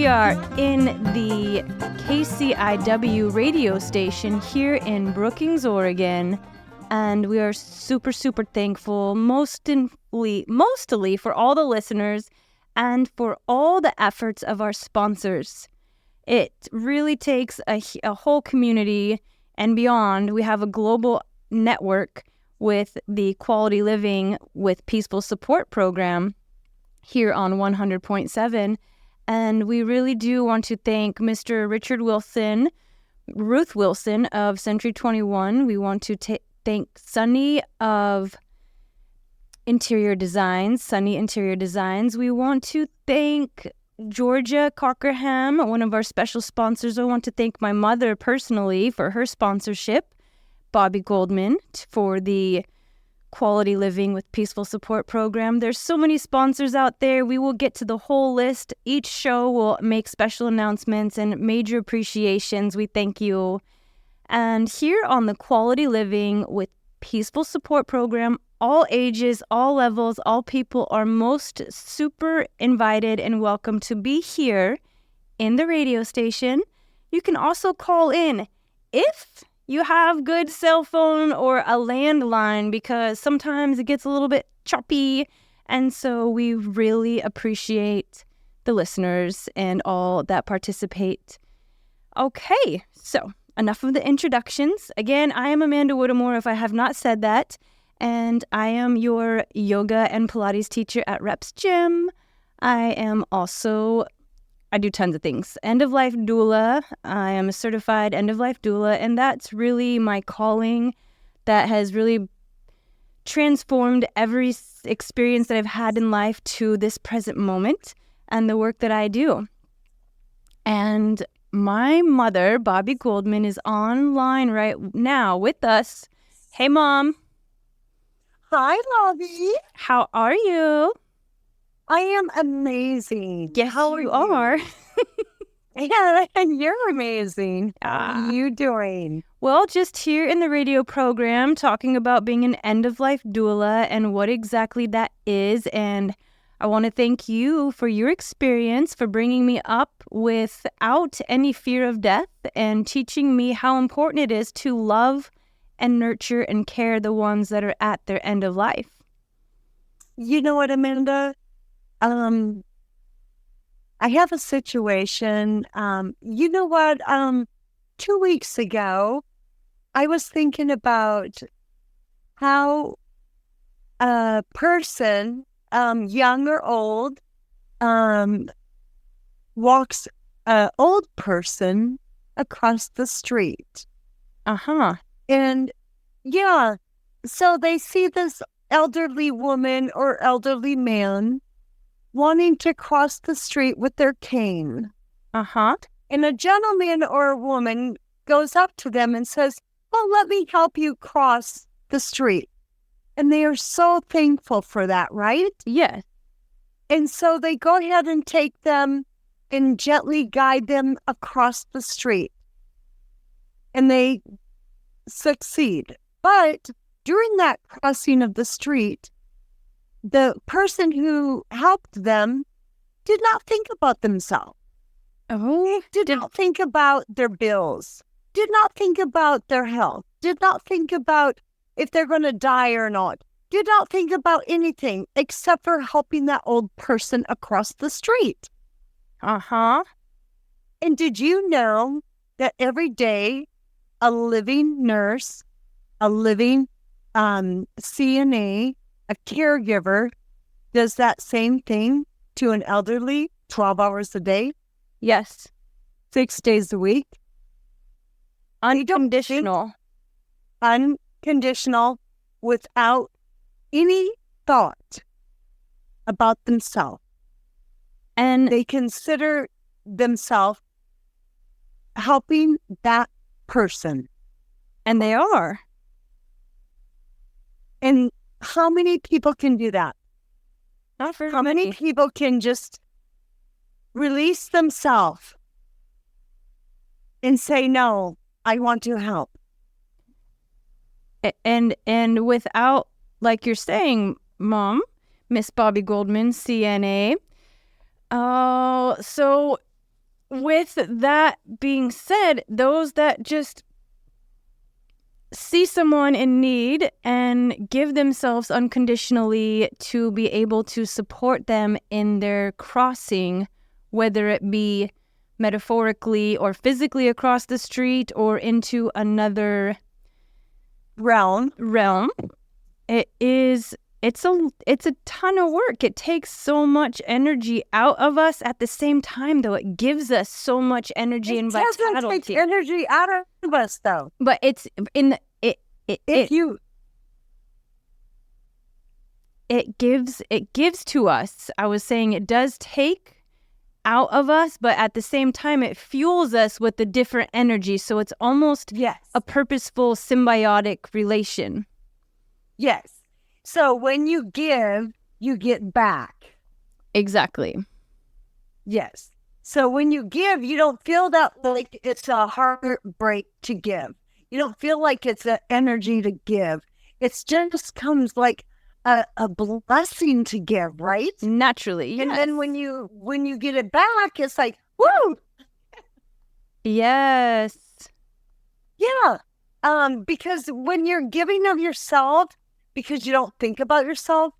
we are in the KCIW radio station here in Brookings, Oregon, and we are super, super thankful, mostly for all the listeners and for all the efforts of our sponsors. It really takes a whole community and beyond. We have a global network with the Quality Living with Peaceful Support program here on 100.7. And we really do want to thank Mr. Ruth Wilson of Century 21. We want to thank Sunny of Interior Designs, Sunny Interior Designs. We want to thank Georgia Cockerham, one of our special sponsors. I want to thank my mother personally for her sponsorship, Bobbie Goldman, for the Quality Living with Peaceful Support program. There's so many sponsors out there. We will get to the whole list. Each show will make special announcements and major appreciations. We thank you. And here on the Quality Living with Peaceful Support program, all ages, all levels, all people are most super invited and welcome to be here in the radio station. You can also call in if you have good cell phone or a landline, because sometimes it gets a little bit choppy. And so we really appreciate the listeners and all that participate. Okay, so enough of the introductions. Again, I am Amanda Whittemore, if I have not said that. And I am your yoga and Pilates teacher at Reps Gym. I do tons of things. End-of-life doula. I am a certified end-of-life doula, and that's really my calling that has really transformed every experience that I've had in life to this present moment and the work that I do. And my mother, Bobbie Goldman, is online right now with us. Hey, Mom. Hi, Bobbie. How are you? I am amazing. Yes, how you are. Yeah, and you're amazing. How are you doing? Well, just here in the radio program talking about being an end-of-life doula and what exactly that is. And I want to thank you for your experience, for bringing me up without any fear of death and teaching me how important it is to love and nurture and care the ones that are at their end of life. You know what, Amanda? I have a situation. You know what? 2 weeks ago, I was thinking about how a person, young or old, walks an old person across the street. Uh-huh. And yeah, so they see this elderly woman or elderly man wanting to cross the street with their cane. Uh-huh. And a gentleman or a woman goes up to them and says, "Oh, let me help you cross the street." And they are so thankful for that, right? Yes. And so they go ahead and take them and gently guide them across the street. And they succeed. But during that crossing of the street, the person who helped them did not think about themselves. Oh. Did not think about their bills. Did not think about their health. Did not think about if they're going to die or not. Did not think about anything except for helping that old person across the street. Uh-huh. And did you know that every day a living nurse, a living CNA, a caregiver does that same thing to an elderly 12 hours a day? Yes. 6 days a week. Unconditional. Unconditional, without any thought about themselves. And they consider themselves helping that person. And they are. And how many people can do that? Not very How many people can just release themselves and say, "No, I want to help"? And without, like you're saying, Mom, Miss Bobbie Goldman, CNA. So with that being said, those that just see someone in need and give themselves unconditionally to be able to support them in their crossing, whether it be metaphorically or physically across the street or into another realm, it's a ton of work. It takes so much energy out of us. At the same time, though, it gives us so much energy and vitality. It doesn't take energy out of us, though. But it's in the, it gives to us. I was saying it does take out of us, but at the same time, it fuels us with a different energy. So it's almost a purposeful symbiotic relation. Yes. So when you give, you get back. Exactly. Yes. So when you give, you don't feel that like it's a heartbreak to give. You don't feel like it's an energy to give. It just comes like a blessing to give, right? Naturally, yes. And then when you get it back, it's like, woo! Yes. Yeah. Because when you're giving of yourself, because you don't think about yourself,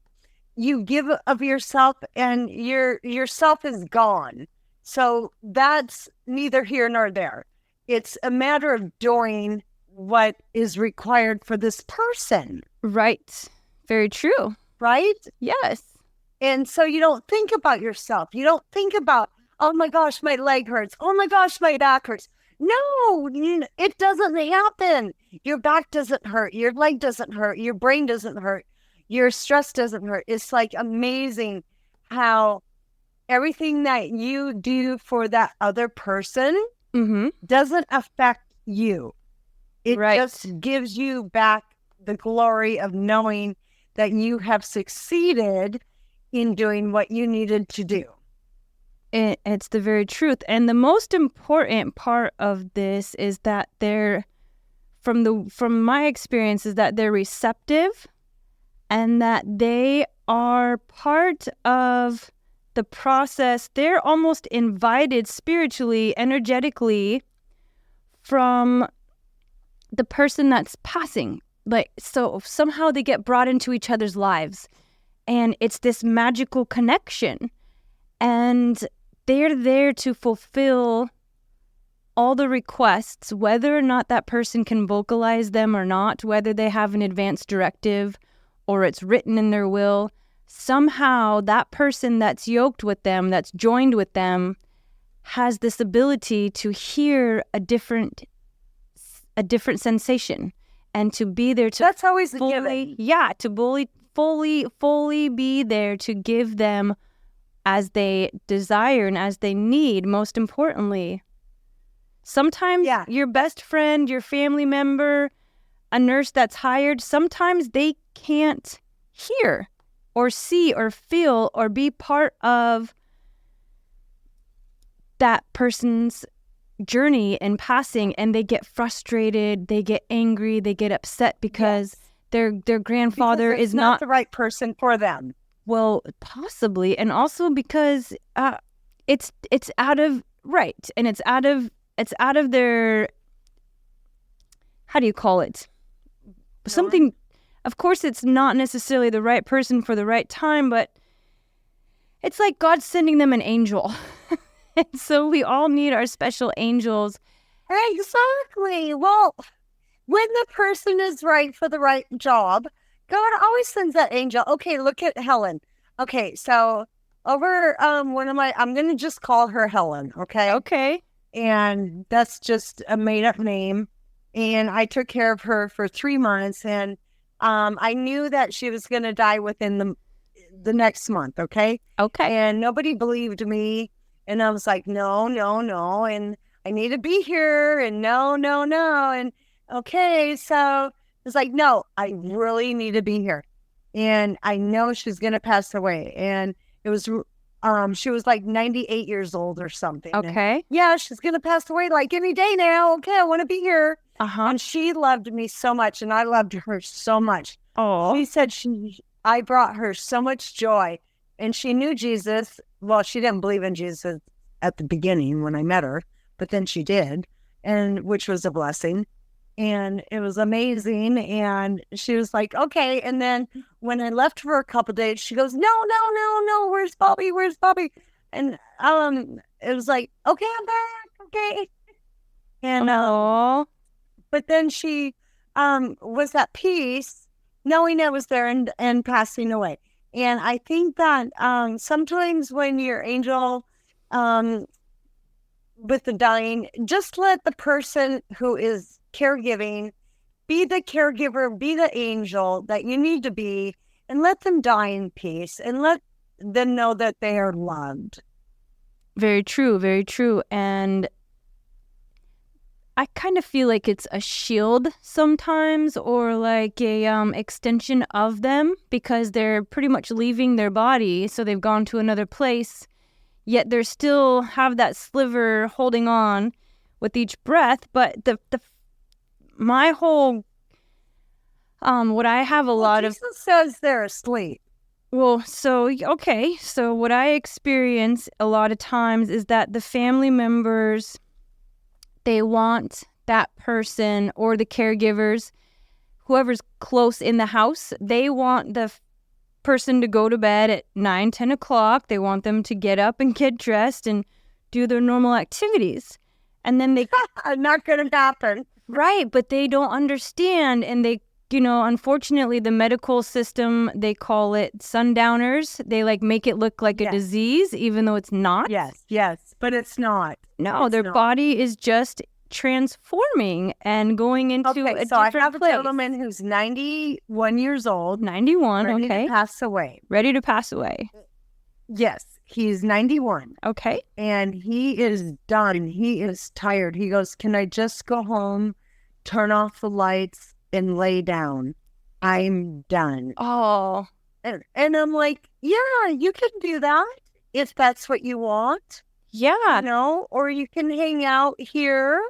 you give of yourself and yourself is gone. So that's neither here nor there. It's a matter of doing what is required for this person. Right. Very true. Right? Yes. And so you don't think about yourself. You don't think about, oh my gosh, my leg hurts. Oh my gosh, my back hurts. No, it doesn't happen. Your back doesn't hurt. Your leg doesn't hurt. Your brain doesn't hurt. Your stress doesn't hurt. It's like amazing how everything that you do for that other person doesn't affect you. It just gives you back the glory of knowing that you have succeeded in doing what you needed to do. It's the very truth. And the most important part of this is that from my experience, is that they're receptive and that they are part of the process. They're almost invited spiritually, energetically from the person that's passing. Like, so somehow they get brought into each other's lives and it's this magical connection, and they're there to fulfill all the requests, whether or not that person can vocalize them or not, whether they have an advance directive or it's written in their will. Somehow that person that's yoked with them, that's joined with them, has this ability to hear a different sensation and to be there to that's always a given. Yeah, to fully be there to give them as they desire and as they need, most importantly. Sometimes your best friend, your family member, a nurse that's hired, sometimes they can't hear or see or feel or be part of that person's journey and passing, and they get frustrated, they get angry, they get upset because their grandfather is not the right person for them. Well, possibly, and also because it's out of and it's out of their, how do you call it? Something. Of course, it's not necessarily the right person for the right time, but it's like God sending them an angel. And so we all need our special angels. Exactly. Well, when the person is right for the right job, God always sends that angel. Okay, look at Helen. Okay, so over I'm going to just call her Helen, okay? Okay. And that's just a made-up name. And I took care of her for 3 months, and I knew that she was going to die within the next month, okay? Okay. And nobody believed me. And I was like, no. And I need to be here. And no. And okay, so it's like, no, I really need to be here. And I know she's going to pass away. And it was, she was like 98 years old or something. Okay. And she's going to pass away like any day now. Okay, I want to be here. And she loved me so much, and I loved her so much. Oh. She said I brought her so much joy, and she knew Jesus. Well, she didn't believe in Jesus at the beginning when I met her, but then she did, and which was a blessing. And it was amazing. And she was like, okay. And then when I left for a couple days, she goes, no, where's Bobbie? Where's Bobbie? And it was like, okay, I'm back. Okay. And but then she was at peace, knowing I was there and passing away. And I think that sometimes when your angel with the dying, just let the person who is caregiving be the caregiver, be the angel that you need to be, and let them die in peace and let them know that they are loved. Very true, very true. And I kind of feel like it's a shield sometimes, or like a extension of them, because they're pretty much leaving their body, so they've gone to another place, yet they still have that sliver holding on with each breath. But my whole what I have a lot Jesus says they're asleep. Well, so okay, so what I experience a lot of times is that the family members, they want that person, or the caregivers, whoever's close in the house, they want the person to go to bed at 9, 10 o'clock. They want them to get up and get dressed and do their normal activities. And then they... Not going to happen. Right, but they don't understand. And they, unfortunately, the medical system, they call it sundowners. They make it look like a disease, even though it's not. Yes, but it's not. No, their body is just transforming and going into a different place. So I have a gentleman who's 91 years old. 91, ready to pass away. Ready to pass away. Yes, he's 91. Okay. And he is done. He is tired. He goes, can I just go home, turn off the lights, and lay down? I'm done. Oh. And I'm like, yeah, you can do that if that's what you want. Yeah. Or you can hang out here.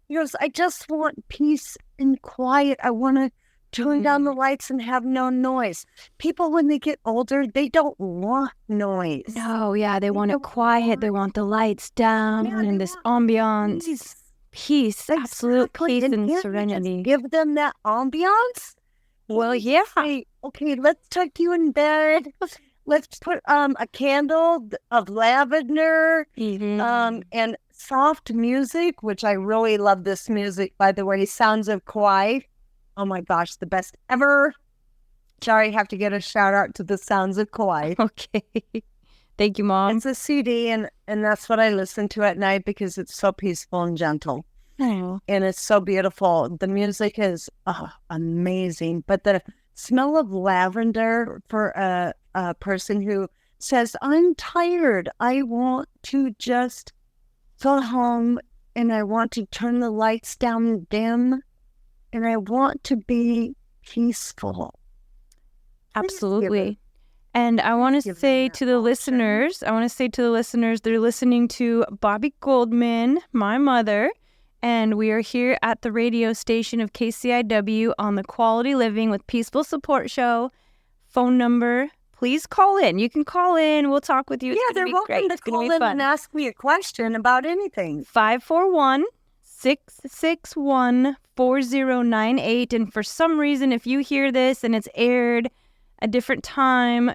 He goes, I just want peace and quiet. I want to turn down the lights and have no noise. People, when they get older, they don't want noise. No, yeah, they want it quiet. They want the lights down and this ambiance. Peace, absolute peace and serenity. Give them that ambiance. Well, yeah. Say, okay, let's tuck you in bed. Let's put a candle of lavender and soft music, which I really love this music, by the way. Sounds of Kauai. Oh my gosh, the best ever. Sorry, I have to get a shout out to the Sounds of Kauai. Okay. Thank you, Mom. It's a CD, and that's what I listen to at night because it's so peaceful and gentle. Oh. And it's so beautiful. The music is amazing. But the smell of lavender for a person who says, I'm tired. I want to just go home and I want to turn the lights down dim and I want to be peaceful. Absolutely. And I want to say to the listeners, they're listening to Bobbie Goldman, my mother, and we are here at the radio station of KCIW on the Quality Living with Peaceful Support Show. Phone number, please call in. You can call in. We'll talk with you. Yeah, they're welcome to call in and ask me a question about anything. 541-661-4098. And for some reason, if you hear this and it's aired a different time,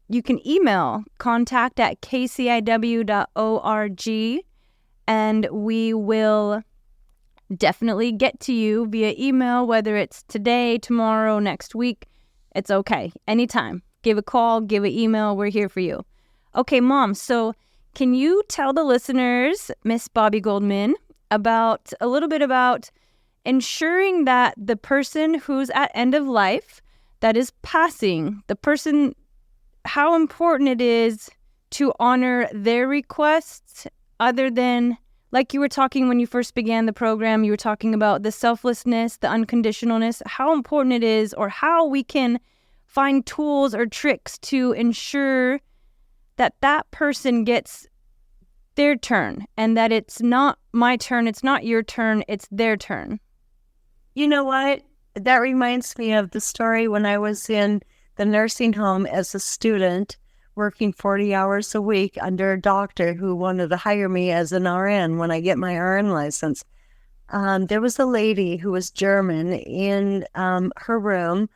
you can email contact@kciw.org, and we will definitely get to you via email, whether it's today, tomorrow, next week. It's okay. Anytime. Give a call, give an email. We're here for you. Okay, Mom, so can you tell the listeners, Miss Bobbie Goldman, about a little bit about ensuring that the person who's at end of life, that is passing, the person, how important it is to honor their requests, other than, like you were talking when you first began the program, you were talking about the selflessness, the unconditionalness, how important it is, or how we can find tools or tricks to ensure that that person gets their turn, and that it's not my turn, it's not your turn, it's their turn. You know what? That reminds me of the story when I was in the nursing home as a student working 40 hours a week under a doctor who wanted to hire me as an RN when I get my RN license. There was a lady who was German in her room,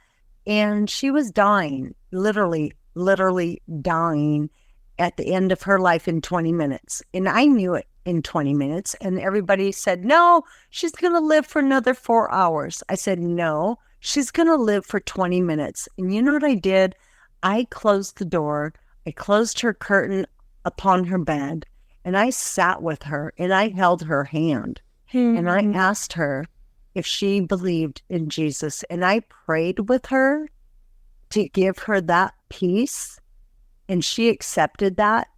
and she was dying, literally dying at the end of her life in 20 minutes. And I knew it in 20 minutes. And everybody said, no, she's going to live for another 4 hours. I said, no, she's going to live for 20 minutes. And you know what I did? I closed the door. I closed her curtain upon her bed, and I sat with her and I held her hand. And I asked her if she believed in Jesus. And I prayed with her to give her that peace. And she accepted that.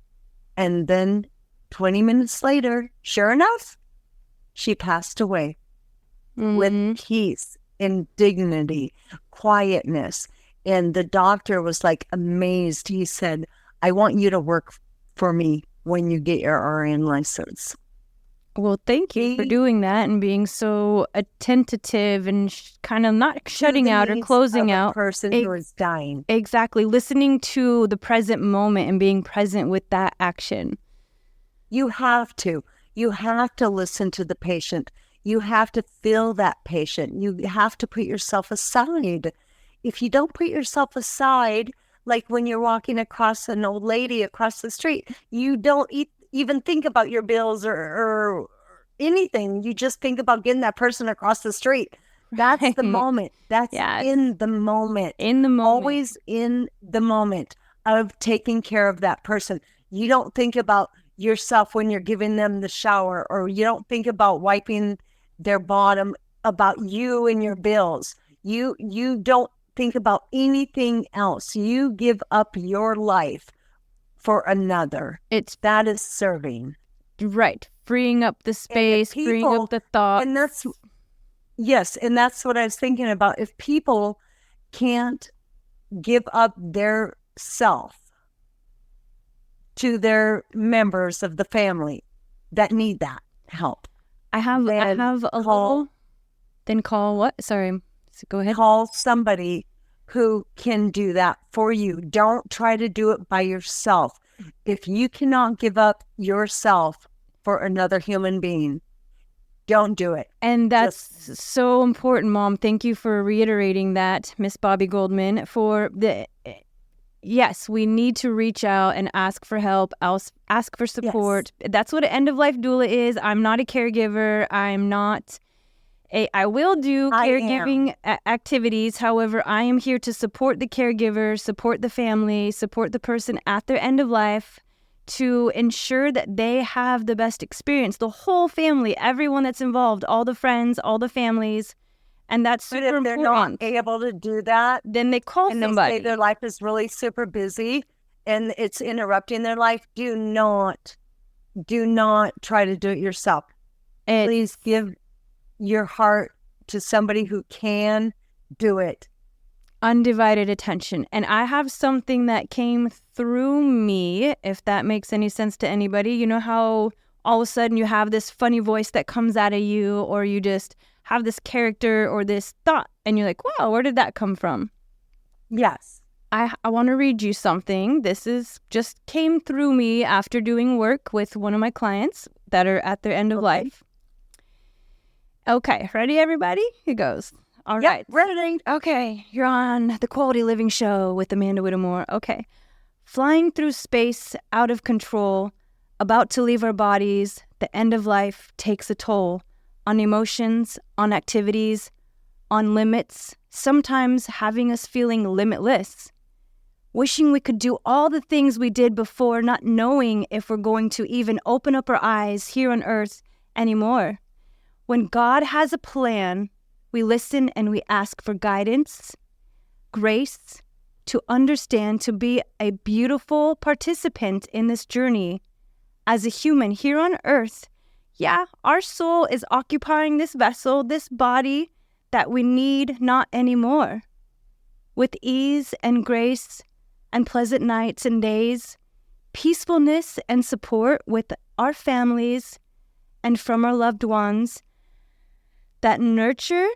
And then 20 minutes later, sure enough, she passed away with peace and dignity, quietness. And the doctor was like amazed. He said, I want you to work for me when you get your RN license. Well, thank you for doing that and being so attentive and kind of not shutting out or closing out. A person who is dying. Exactly. Listening to the present moment and being present with that action. You have to. You have to listen to the patient. You have to feel that patient. You have to put yourself aside. If you don't put yourself aside, like when you're walking across an old lady across the street, you don't even think about your bills or anything. You just think about getting that person across the street. That's the moment. That's in the moment. In the moment. Always in the moment of taking care of that person. You don't think about yourself when you're giving them the shower, or you don't think about wiping their bottom, about you and your bills. You don't think about anything else. You give up your life for another. That is serving. Right. Freeing up the space, freeing up the thoughts. And that's what I was thinking about. If people can't give up their self to their members of the family that need that help. I have a little. Then call what? Sorry. Go ahead. Call somebody who can do that for you. Don't try to do it by yourself. If you cannot give up yourself for another human being, don't do it. And that's so important, Mom. Thank you for reiterating that, Miss Bobbie Goldman, yes, we need to reach out and ask for help, ask for support. Yes. That's what an end-of-life doula is. I'm not a caregiver. I will do caregiving activities. However, I am here to support the caregiver, support the family, support the person at their end of life, to ensure that they have the best experience. The whole family, everyone that's involved, all the friends, all the families. And that's super important. But if they're not able to do that, then they call somebody. And they say their life is really super busy and it's interrupting their life. Do not try to do it yourself. Please give your heart to somebody who can do it. Undivided attention. And I have something that came through me, if that makes any sense to anybody. You know how all of a sudden you have this funny voice that comes out of you, or you just have this character or this thought, and you're like, wow, where did that come from? Yes. I want to read you something. This is just came through me after doing work with one of my clients that are at their end of life. Okay, ready, everybody? Here goes. All right. Ready. Okay, you're on the Quality Living Show with Amanda Whittemore. Okay. Flying through space, out of control, about to leave our bodies, the end of life takes a toll on emotions, on activities, on limits, sometimes having us feeling limitless. Wishing we could do all the things we did before, not knowing if we're going to even open up our eyes here on earth anymore. When God has a plan, we listen and we ask for guidance, grace, to understand, to be a beautiful participant in this journey. As a human here on earth, our soul is occupying this vessel, this body that we need not anymore. With ease and grace and pleasant nights and days, peacefulness and support with our families and from our loved ones that nurture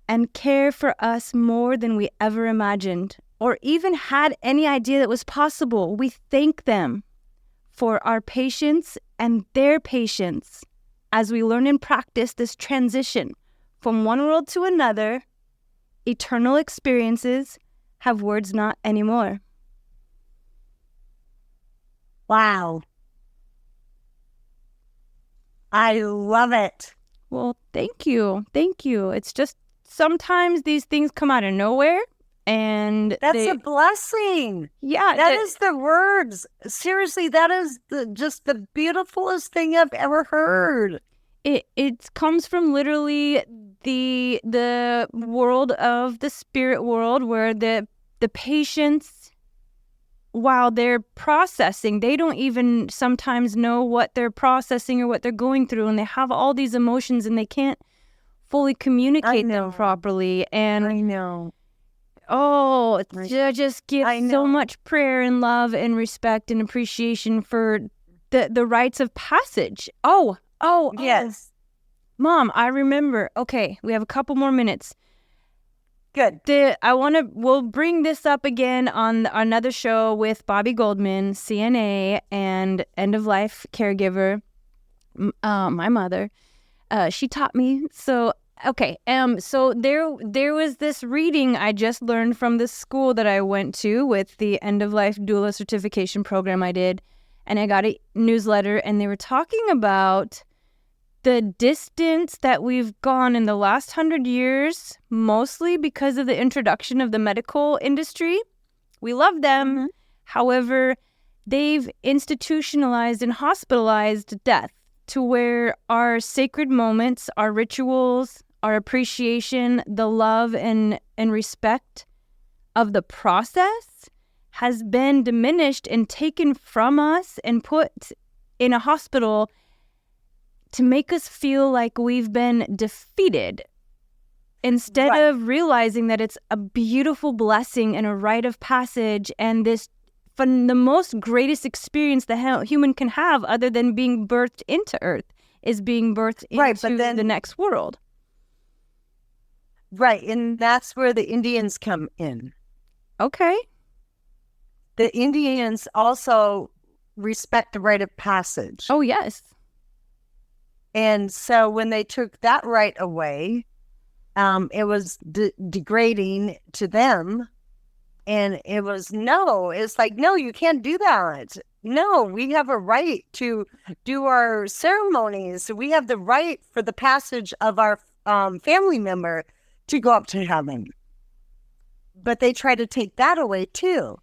and care for us more than we ever imagined. or even had any idea that was possible. We thank them for our patience and their patience as we learn and practice this transition from one world to another. Eternal experiences have words not anymore. Wow. I love it. Well, thank you. Thank you. It's just sometimes these things come out of nowhere, and that's a blessing. Yeah. That is the words. Seriously, that is just the beautifulest thing I've ever heard. It comes from literally the world of the spirit world, where the patients, while they're processing, they don't even sometimes know what they're processing or what they're going through, and they have all these emotions and they can't fully communicate them properly. And I know. Oh, just give so much prayer and love and respect and appreciation for the rites of passage. Oh, yes. Mom, I remember. Okay, we have a couple more minutes. Good. We'll bring this up again on another show with Bobbie Goldman, CNA and end-of-life caregiver, my mother. She taught me. So, okay. So there was this reading I just learned from the school that I went to with the end-of-life doula certification program I did. And I got a newsletter, and they were talking about the distance that we've gone in the last 100 years, mostly because of the introduction of the medical industry. We love them. Mm-hmm. However, they've institutionalized and hospitalized death to where our sacred moments, our rituals, our appreciation, the love and respect of the process has been diminished and taken from us and put in a hospital to make us feel like we've been defeated, instead of realizing that it's a beautiful blessing and a rite of passage, and this from the most greatest experience the human can have, other than being birthed into Earth, is being birthed into the next world. Right, and that's where the Indians come in. Okay. The Indians also respect the rite of passage. Oh, yes. And so when they took that right away, it was degrading to them. And it's like, no, you can't do that. No, we have a right to do our ceremonies. We have the right for the passage of our family member to go up to heaven. But they try to take that away too.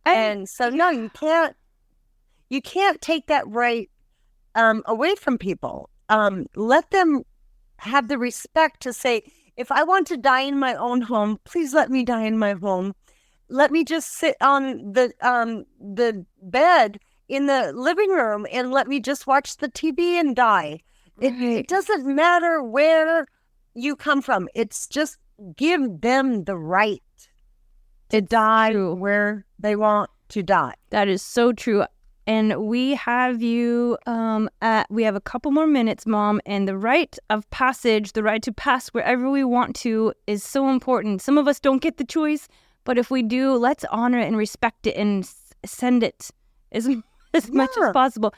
And so, no, you can't take that right away from people. Let them have the respect to say, if I want to die in my own home, please let me die in my home. Let me just sit on the bed in the living room and let me just watch the TV and die. It doesn't matter where you come from. It's just give them the right to die where they want to die. That is so true. And we have you, we have a couple more minutes, Mom, and the rite of passage, the right to pass wherever we want to, is so important. Some of us don't get the choice, but if we do, let's honor it and respect it and send it as much as possible.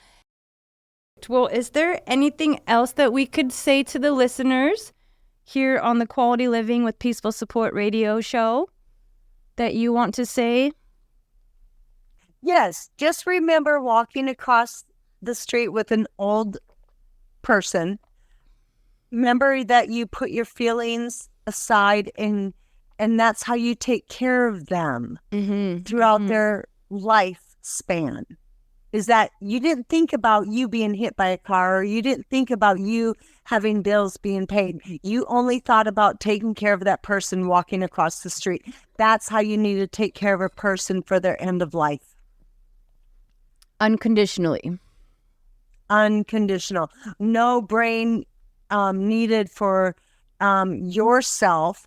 Well, is there anything else that we could say to the listeners here on the Quality Living with Peaceful Support radio show that you want to say? Yes, just remember walking across the street with an old person. Remember that you put your feelings aside, and that's how you take care of them throughout their lifespan. Is that you didn't think about you being hit by a car, or you didn't think about you having bills being paid. You only thought about taking care of that person walking across the street. That's how you need to take care of a person for their end of life. Unconditionally. Unconditional. No brain needed for yourself.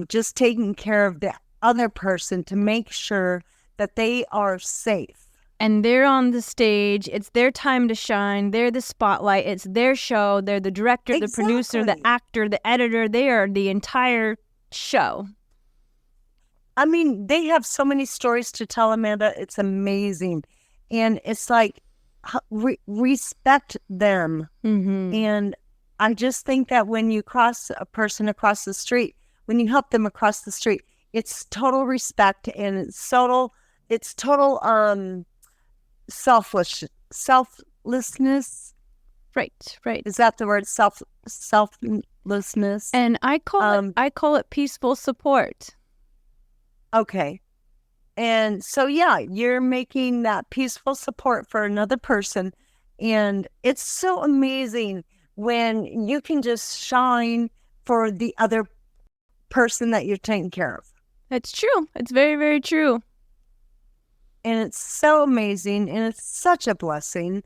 Just taking care of the other person to make sure that they are safe. And they're on the stage. It's their time to shine. They're the spotlight. It's their show. They're the director, the producer, the actor, the editor. They are the entire show. I mean, they have so many stories to tell, Amanda. It's amazing. And it's like, respect them. Mm-hmm. And I just think that when you cross a person across the street, when you help them across the street, it's total respect and it's total selflessness. Right. Is that the word? Selflessness? And I call it peaceful support. Okay. And so, yeah, you're making that peaceful support for another person. And it's so amazing when you can just shine for the other person that you're taking care of. It's true. It's very, very true. And it's so amazing. And it's such a blessing.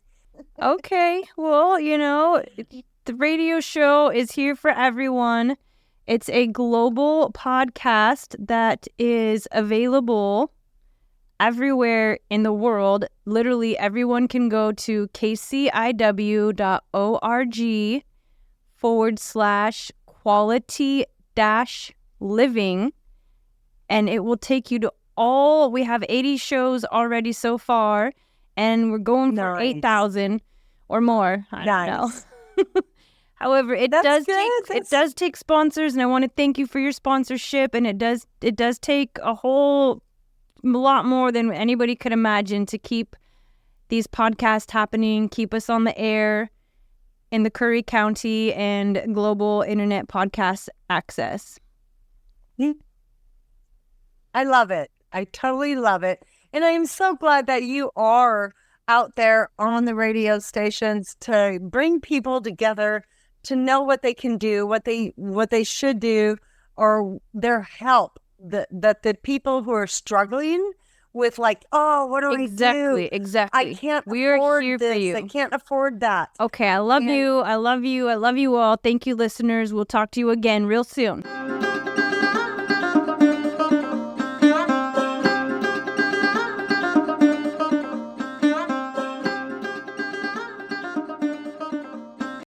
Okay. Well, the radio show is here for everyone. It's a global podcast that is available everywhere in the world. Literally, everyone can go to kciw.org/quality-living, and it will take you to we have 80 shows already so far, and we're going for 8,000 or more. I don't know. However, it does take sponsors, and I want to thank you for your sponsorship. And it does take a whole lot more than anybody could imagine to keep these podcasts happening, keep us on the air in the Curry County and global internet podcast access. I love it. I totally love it. And I am so glad that you are out there on the radio stations to bring people together to know what they can do, what they should do, or their help. That the people who are struggling with, like, oh, what do I do? Exactly. I can't We're afford here this. for you. I can't afford that. Okay, I love you. I love you all. Thank you, listeners. We'll talk to you again real soon.